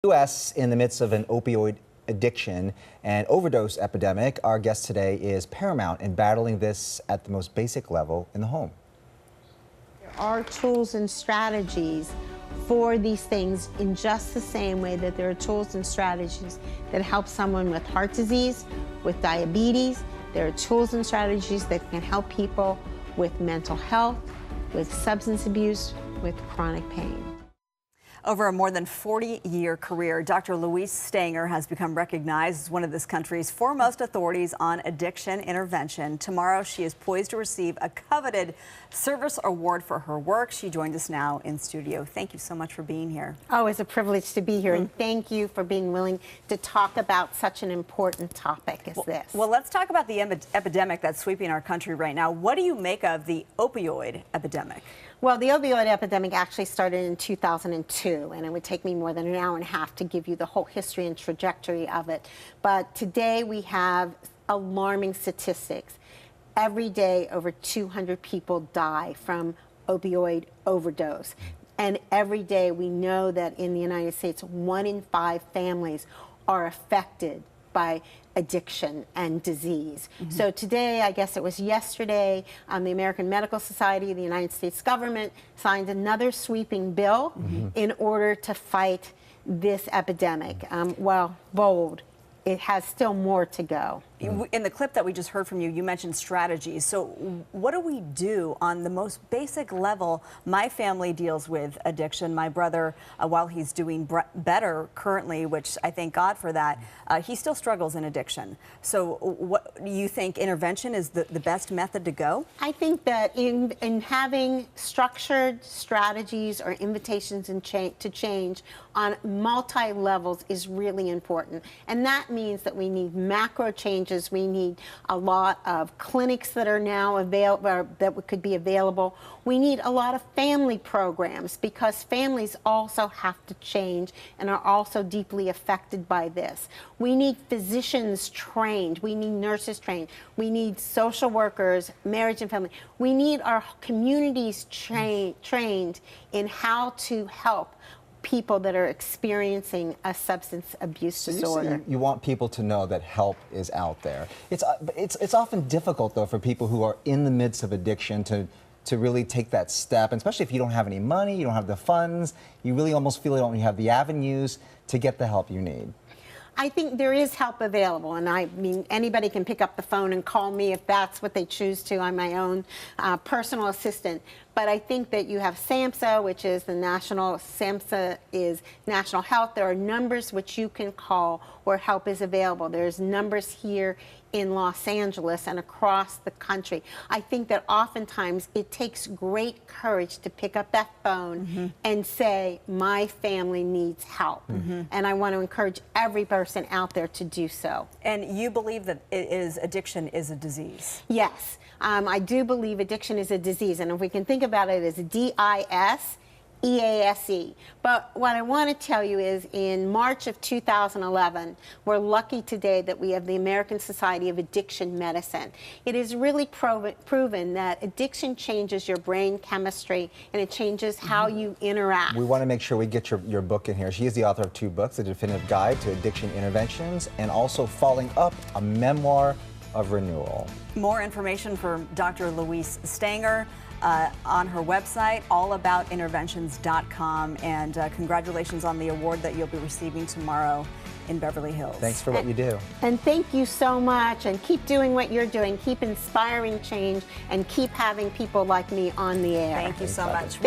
U.S. in the midst of an opioid addiction and overdose epidemic. Our guest today is paramount in battling this at the most basic level in the home. There are tools and strategies for these things in just the same way that there are tools and strategies that help someone with heart disease, with diabetes. There are tools and strategies that can help people with mental health, with substance abuse, with chronic pain. Over a more than 40-year career, Dr. Louise Stanger has become recognized as one of this country's foremost authorities on addiction intervention. Tomorrow, she is poised to receive a coveted service award for her work. She joins us now in studio. Thank you so much for being here. Oh, it's a privilege to be here, and thank you for being willing to talk about such an important topic as this. Well, let's talk about the epidemic that's sweeping our country right now. What do you make of the opioid epidemic? Well, the opioid epidemic actually started in 2002, and it would take me more than an hour and a half to give you the whole history and trajectory of it. But today we have alarming statistics. Every day, over 200 people die from opioid overdose. And every day we know that in the United States, 1 in 5 families are affected by addiction and disease. So today, I guess it was yesterday, the American Medical Society, the United States government signed another sweeping bill in order to fight this epidemic. Well, bold. It has still more to go. In the clip that we just heard from you, you mentioned strategies. So what do we do on the most basic level? My family deals with addiction. My brother, while he's doing better currently, which I thank God for that, he still struggles in addiction. So what do you think intervention is the best method to go? I think that in having structured strategies or invitations to change on multi-levels is really important. And that means that we need macro changes. We need a lot of clinics that are now available, that could be available. We need a lot of family programs, because families also have to change and are also deeply affected by this. We need physicians trained. We need nurses trained. We need social workers, marriage and family. We need our communities trained in how to help people that are experiencing a substance abuse disorder. You want people to know that help is out there. It's often difficult, though, for people who are in the midst of addiction to really take that step, and especially if you don't have any money, you don't have the funds, you really almost feel you don't have the avenues to get the help you need. I think there is help available, and I mean, anybody can pick up the phone and call me if that's what they choose to. I'm my own personal assistant. But I think that you have SAMHSA, which is SAMHSA is national health. There are numbers which you can call where help is available. There's numbers here in Los Angeles and across the country. I think that oftentimes it takes great courage to pick up that phone and say, my family needs help. And I want to encourage every person out there to do so. And you believe that addiction is a disease? Yes. I do believe addiction is a disease, and if we can think about it as DISEASE. But what I want to tell you is in March of 2011, we're lucky today that we have the American Society of Addiction Medicine. It is really proven that addiction changes your brain chemistry, and it changes how you interact. We want to make sure we get your book in here. She is the author of 2 books, A Definitive Guide to Addiction Interventions, and also Falling Up, a memoir of renewal. More information for Dr. Louise Stanger on her website, allaboutinterventions.com. And congratulations on the award that you'll be receiving tomorrow in Beverly Hills. Thanks for what you do. And thank you so much. And keep doing what you're doing. Keep inspiring change, and keep having people like me on the air. Thank you so much.